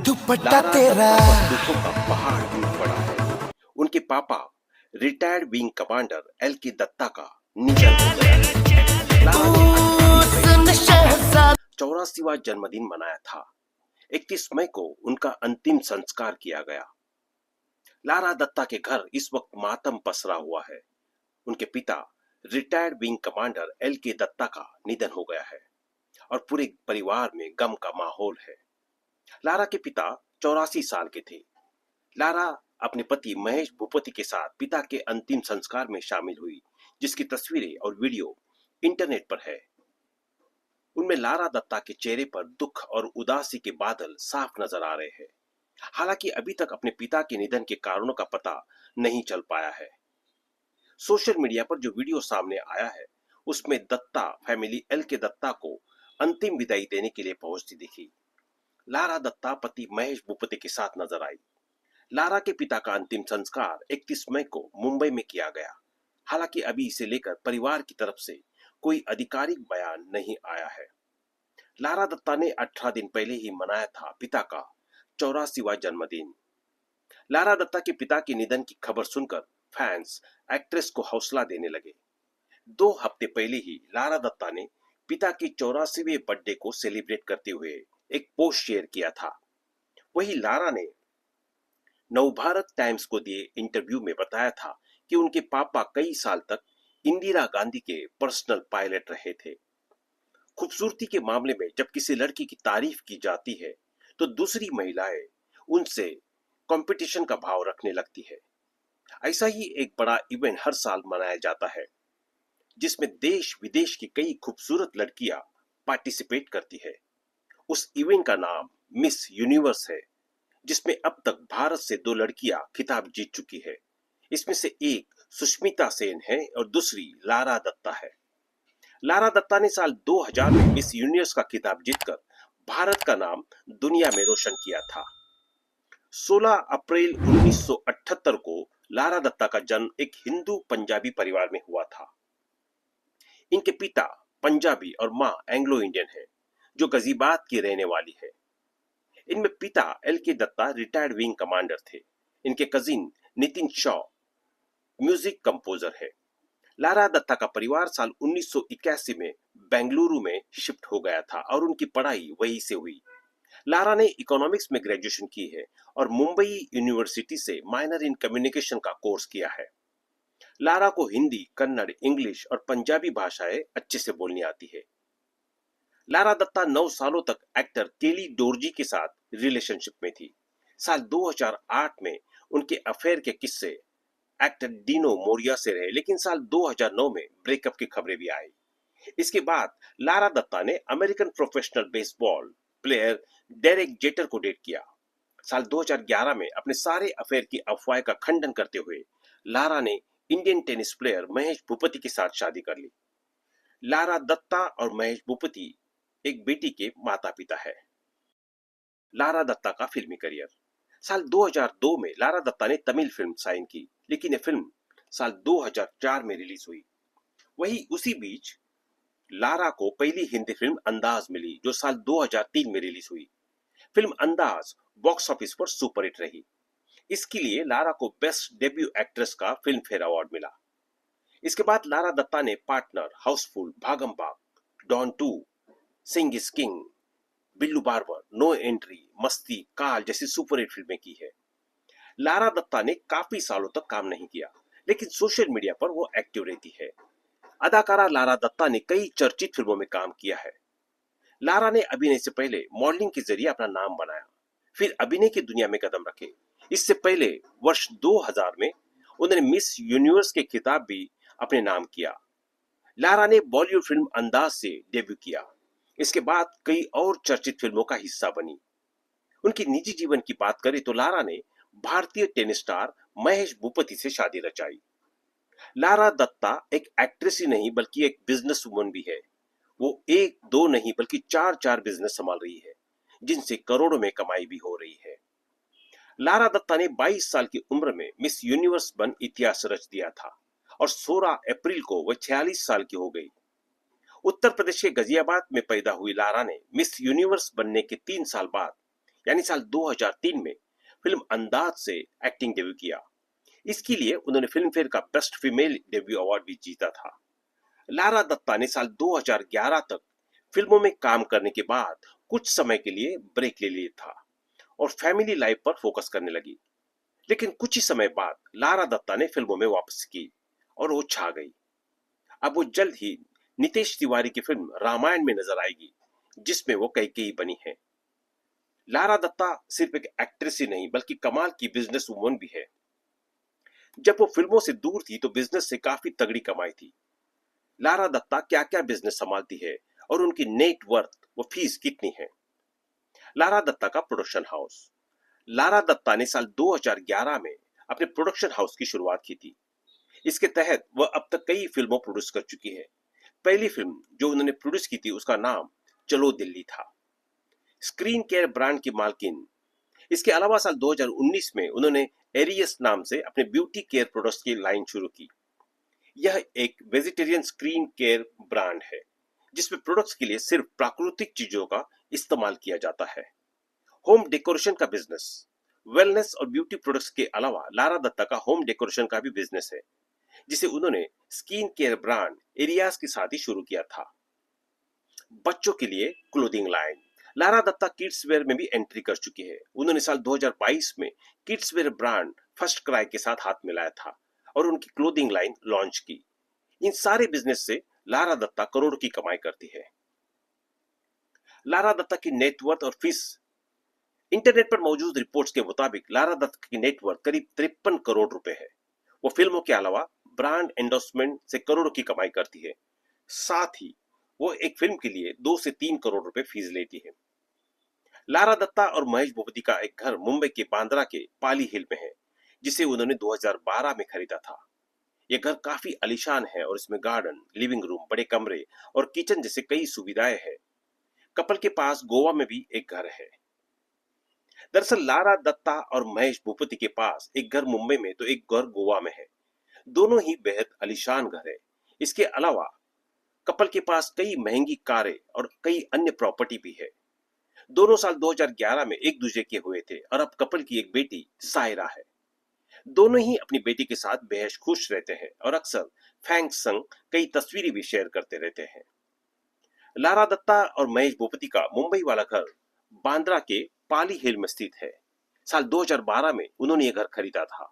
दुपट्टा Lara तेरा दत्ता पर दुखों का पहाड़ टूट पड़ा है। उनके पापा रिटायर्ड विंग कमांडर एल के दत्ता का निधन हो गया है। लारा ने 18 मई शहजाद 84वां जन्मदिन मनाया था। 31 मई को उनका अंतिम संस्कार किया गया। लारा दत्ता के घर इस वक्त मातम पसरा हुआ है। उनके पिता रिटायर्ड विंग कमांडर एल के दत्ता का निधन हो गया है और पूरे परिवार में गम का माहौल है। लारा के पिता 84 साल के थे। लारा अपने पति महेश भूपति के साथ पिता के अंतिम संस्कार में शामिल हुई, जिसकी तस्वीरें और वीडियो इंटरनेट पर है। उनमें लारा दत्ता के चेहरे पर दुख और उदासी के बादल साफ नजर आ रहे हैं। हालांकि अभी तक अपने पिता के निधन के कारणों का पता नहीं चल पाया है। सोशल मीडिया पर जो वीडियो सामने आया है, उसमें दत्ता फैमिली एल के दत्ता को अंतिम विदाई देने के लिए पहुंचती दिखी। लारा दत्ता पति महेश भूपति के साथ नजर आई। लारा के पिता का अंतिम संस्कार 31 मई को मुंबई में किया गया। हालांकि अभी इसे लेकर परिवार की तरफ से कोई आधिकारिक बयान नहीं आया है। लारा दत्ता ने 18 दिन पहले ही मनाया था पिता का 84वां जन्मदिन। लारा दत्ता के पिता के निधन की खबर सुनकर फैंस एक्ट्रेस को हौसला देने लगे। 2 हफ्ते पहले ही लारा दत्ता ने पिता की 84वें बर्थडे को सेलिब्रेट करते हुए एक पोस्ट शेयर किया था। वही लारा ने नवभारत टाइम्स को दिए इंटरव्यू में बताया था कि उनके पापा कई साल तक इंदिरा गांधी के पर्सनल पायलट रहे थे। खूबसूरती के मामले में जब किसी लड़की की तारीफ की जाती है तो दूसरी महिलाएं उनसे कंपटीशन का भाव रखने लगती है। ऐसा ही एक बड़ा इवेंट हर साल मनाया जाता है, जिसमें देश विदेश की कई खूबसूरत लड़कियां पार्टिसिपेट करती है। उस इवेंट का नाम मिस यूनिवर्स है, जिसमें अब तक भारत से 2 लड़कियां खिताब जीत चुकी है। इसमें से एक सुष्मिता सेन है और दूसरी लारा दत्ता है। लारा दत्ता ने साल 2000 में मिस यूनिवर्स का खिताब जीतकर भारत का नाम दुनिया में रोशन किया था। 16 अप्रैल 1978 को लारा दत्ता का जन्म एक हिंदू पंजाबी परिवार में हुआ था। इनके पिता पंजाबी और मां एंग्लो इंडियन है, जो गजीबाद की रहने वाली है। इनमें पिता एल के दत्ता रिटायर्ड विंग कमांडर थे। इनके cousin Nitin Shaw music composer है। लारा दत्ता का परिवार साल 1981 में बेंगलुरु में शिफ्ट हो गया था और उनकी पढ़ाई वहीं से हुई। लारा ने इकोनॉमिक्स में ग्रेजुएशन की है और मुंबई यूनिवर्सिटी से माइनर इन कम्युनिकेशन का कोर्स किया है। लारा को हिंदी, कन्नड़, इंग्लिश और पंजाबी भाषाएं अच्छे से बोलनी आती है। लारा दत्ता 9 सालों तक एक्टर केली डोरजी के साथ रिलेशनशिप में थी। साल 2008 में उनके अफेयर के किस्से एक्टर डीनो मोरिया से रहे, लेकिन साल 2009 में ब्रेकअप की खबरें भी आई। इसके बाद लारा दत्ता ने American professional baseball player Derek jetter को डेट किया। साल 2011 में अपने सारे अफेयर की अफवाह का खंडन करते हुए लारा ने Indian tennis player Mahesh Bhupathi के साथ शादी कर ली। लारा दत्ता और महेश भूपति एक बेटी के माता पिता है। लारा दत्ता का फिल्मी करियर। साल 2002 में लारा दत्ता ने तमिल फिल्म साइन की, लेकिन यह फिल्म साल 2004 में रिलीज हुई। वही उसी बीच लारा को पहली हिंदी फिल्म अंदाज मिली, जो साल 2003 में रिलीज हुई। फिल्म अंदाज बॉक्स ऑफिस पर सुपरहिट रही। इसके लिए लारा को बेस्ट डेब्यू एक्ट्रेस का फिल्म फेयर अवार्ड मिला। इसके बाद लारा दत्ता ने पार्टनर, हाउसफुल, भागम भाग, डॉन 2, सिंह इज किंग, बिल्लू बार्बर, नो एंट्री, मस्ती, काल जैसी सुपरहिट फिल्में की है। लारा दत्ता ने काफी सालों तक काम नहीं किया, लेकिन सोशल मीडिया पर वो एक्टिव रहती है। अदाकारा लारा दत्ता ने कई चर्चित फिल्मों में काम किया है। लारा ने अभिनय से पहले मॉडलिंग के जरिए अपना नाम बनाया, फिर अभिनय की दुनिया में कदम रखे। इससे पहले वर्ष 2000 में उन्होंने मिस यूनिवर्स के खिताब भी अपने नाम किया। लारा ने बॉलीवुड फिल्म अंदाज से डेब्यू किया। इसके बाद कई और चर्चित फिल्मों का हिस्सा बनी। उनकी निजी जीवन की बात करें तो लारा ने भारतीय टेनिस स्टार महेश भूपति से शादी रचाई। लारा दत्ता एक एक्ट्रेस ही नहीं बल्कि एक बिजनेस वुमन भी है। वो 1-2 नहीं बल्कि 4-4 बिजनेस संभाल रही है, जिनसे करोड़ों में कमाई भी हो रही है। लारा दत्ता ने 22 साल की उम्र में मिस यूनिवर्स बन इतिहास रच दिया था और 16 अप्रैल को वह 46 साल की हो गई। उत्तर प्रदेश के गाजियाबाद में पैदा हुई लारा ने मिस यूनिवर्स बनने के 3 साल बाद यानी साल 2003 में फिल्म अंदाज से एक्टिंग डेब्यू किया। इसके लिए उन्होंने फिल्म फेयर का बेस्ट फीमेल डेब्यू अवार्ड भी जीता था। लारा दत्ता ने साल 2011 तक फिल्मों में काम करने के बाद कुछ समय के लिए ब्रेक ले लिया था और फैमिली लाइफ पर फोकस करने लगी। लेकिन कुछ ही समय बाद लारा दत्ता ने फिल्मों में वापस की और वो छा गई। अब वो जल्द ही नितेश तिवारी की फिल्म रामायण में नजर आएगी, जिसमें वो कैकेयी बनी है। लारा दत्ता सिर्फ एक एक्ट्रेस ही नहीं बल्कि कमाल की बिजनेस वुमन भी है। जब वो फिल्मों से दूर थी तो बिजनेस से काफी तगड़ी कमाई थी। लारा दत्ता क्या क्या बिजनेस संभालती है और उनकी नेट वर्थ व फीस कितनी है। लारा दत्ता का प्रोडक्शन हाउस। लारा दत्ता ने साल 2011 में अपने प्रोडक्शन हाउस की शुरुआत की थी। इसके तहत वह अब तक कई फिल्मों प्रोड्यूस कर चुकी है। पहली फिल्म जो उन्होंने प्रोड्यूस की थी उसका नाम चलो दिल्ली था। स्क्रीन केयर ब्रांड की मालकिन। इसके अलावा साल 2019 में उन्होंने एरियस नाम से अपने ब्यूटी केयर प्रोडक्ट्स की लाइन शुरू की। यह एक वेजिटेरियन स्क्रीन केयर ब्रांड है जिसमें प्रोडक्ट्स के लिए सिर्फ प्राकृतिक चीजों का इस्तेमाल किया जाता है। होम डेकोरेशन का बिजनेस। वेलनेस और ब्यूटी प्रोडक्ट्स के अलावा लारा दत्ता का होम डेकोरेशन का भी बिजनेस है, जिसे उन्होंने स्किन केयर ब्रांड एरियाज के साथ ही शुरू किया था। बच्चों के लिए clothing line. Lara Dutta kids wear में भी एंट्री कर चुकी है। उन्होंने साल 2022 में kids where brand first cry के साथ हाथ मिलाया था और उनकी क्लोथिंग लाइन लॉन्च की। इन सारे बिजनेस से लारा दत्ता करोड़ की कमाई करती है। लारा दत्ता की नेटवर्थ और फीस। इंटरनेट पर मौजूद रिपोर्ट्स के मुताबिक लारा दत्ता की नेटवर्थ करीब 53 करोड़ रुपए है। वो फिल्मों के अलावा ब्रांड एंडोर्समेंट से करोड़ों की कमाई करती है। साथ ही वो एक फिल्म के लिए 2 से 3 करोड़ रुपए फीस लेती है। लारा दत्ता और महेश भूपति का एक घर मुंबई के बांद्रा के पाली हिल में है, जिसे उन्होंने 2012 में खरीदा था। यह घर काफी आलीशान है और इसमें गार्डन, लिविंग रूम, बड़े कमरे और किचन जैसे कई सुविधाएं हैं। कपल के पास गोवा में भी एक घर है। दरअसल लारा दत्ता और महेश भूपति के पास एक घर मुंबई में तो एक घर गोवा में है। दोनों ही बेहद आलीशान घर है। इसके अलावा कपल के पास कई महंगी कारें और कई अन्य प्रॉपर्टी भी है। दोनों साल 2011 में एक दूसरे के हुए थे और अब कपल की एक बेटी सायरा है। दोनों ही अपनी बेटी के साथ बेहद खुश रहते हैं और अक्सर फैंग संग कई तस्वीरें भी शेयर करते रहते हैं। लारा दत्ता और महेश भूपति का मुंबई वाला घर बांद्रा के पाली हिल में स्थित है। साल 2012 में उन्होंने यह घर खरीदा था।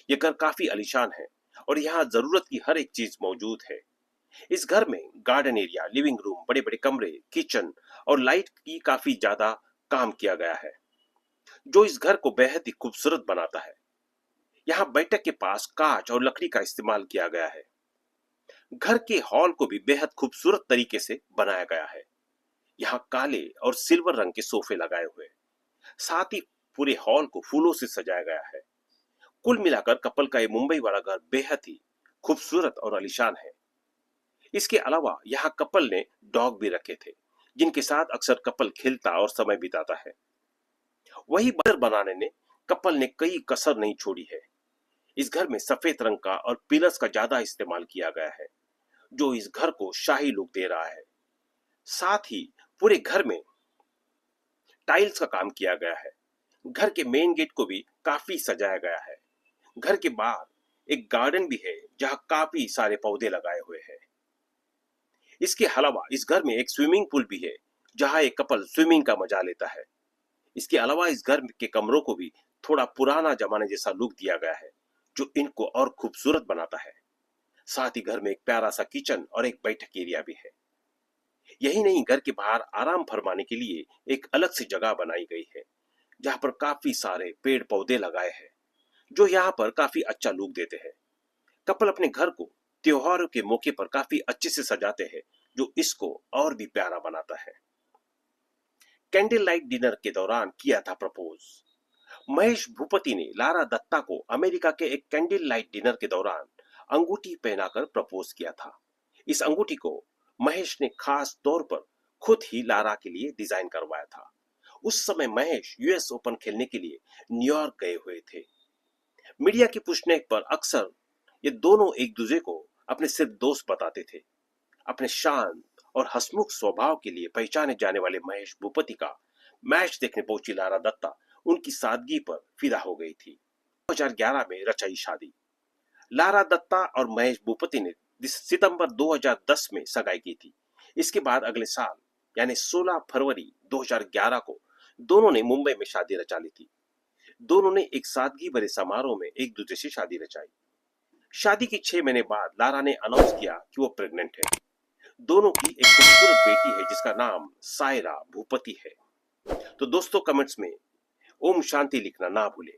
यह घर काफी आलीशान है और यहाँ जरूरत की हर एक चीज मौजूद है। इस घर में गार्डन एरिया, लिविंग रूम, बड़े बड़े कमरे, किचन और लाइट की काफी ज्यादा काम किया गया है, जो इस घर को बेहद ही खूबसूरत बनाता है। यहाँ बैठक के पास कांच और लकड़ी का इस्तेमाल किया गया है। घर के हॉल को भी बेहद खूबसूरत तरीके से बनाया गया है। यहाँ काले और सिल्वर रंग के सोफे लगाए हुए, साथ ही पूरे हॉल को फूलों से सजाया गया है। कुल मिलाकर कपल का ये मुंबई वाला घर बेहद ही खूबसूरत और आलीशान है। इसके अलावा यहाँ कपल ने डॉग भी रखे थे, जिनके साथ अक्सर कपल खेलता और समय बिताता है। वही घर बनाने ने कपल ने कई कसर नहीं छोड़ी है। इस घर में सफेद रंग का और पिलर्स का ज्यादा इस्तेमाल किया गया है, जो इस घर को शाही लुक दे रहा है। साथ ही पूरे घर में टाइल्स का काम किया गया है। घर के मेन गेट को भी काफी सजाया गया है। घर के बाहर एक गार्डन भी है जहां काफी सारे पौधे लगाए हुए हैं। इसके अलावा इस घर में एक स्विमिंग पूल भी है जहां एक कपल स्विमिंग का मजा लेता है। इसके अलावा इस घर के कमरों को भी थोड़ा पुराना जमाने जैसा लुक दिया गया है, जो इनको और खूबसूरत बनाता है। साथ ही घर में एक प्यारा सा किचन और एक बैठक एरिया भी है। यही नहीं, घर के बाहर आराम फरमाने के लिए एक अलग सी जगह बनाई गई है, जहां पर काफी सारे पेड़ पौधे लगाए हैं, जो यहाँ पर काफी अच्छा लुक देते हैं। कपल अपने घर को त्योहारों के मौके पर काफी अच्छे से सजाते हैं, जो इसको और भी प्यारा बनाता है। कैंडल लाइट डिनर के दौरान किया था प्रपोज। महेश भूपति ने लारा दत्ता को अमेरिका के एक कैंडल लाइट डिनर के दौरान अंगूठी पहनाकर प्रपोज किया था। इस अंगूठी को महेश ने खास तौर पर खुद ही लारा के लिए डिजाइन करवाया था। उस समय महेश यूएस ओपन खेलने के लिए न्यूयॉर्क गए हुए थे। मीडिया की पूछने पर अक्सर ये दोनों एक दूसरे को अपने सिर्फ दोस्त बताते थे। अपने शांत और हंसमुख स्वभाव के लिए पहचाने जाने वाले महेश भूपति का मैच देखने पहुंची लारा दत्ता उनकी सादगी पर फिदा हो गई थी। 2011 में रचाई शादी। लारा दत्ता और महेश भूपति ने सितंबर 2010 में सगाई की थी। इसके बाद अगले साल यानी 16 फरवरी 2011 को दोनों ने मुंबई में शादी रचा ली थी। दोनों ने एक सादगी भरे समारोह में एक दूसरे से शादी रचाई। शादी के 6 महीने बाद लारा ने अनाउंस किया कि वो प्रेग्नेंट है। दोनों की एक खूबसूरत बेटी है जिसका नाम सायरा भूपति है। तो दोस्तों कमेंट्स में ओम शांति लिखना ना भूलें।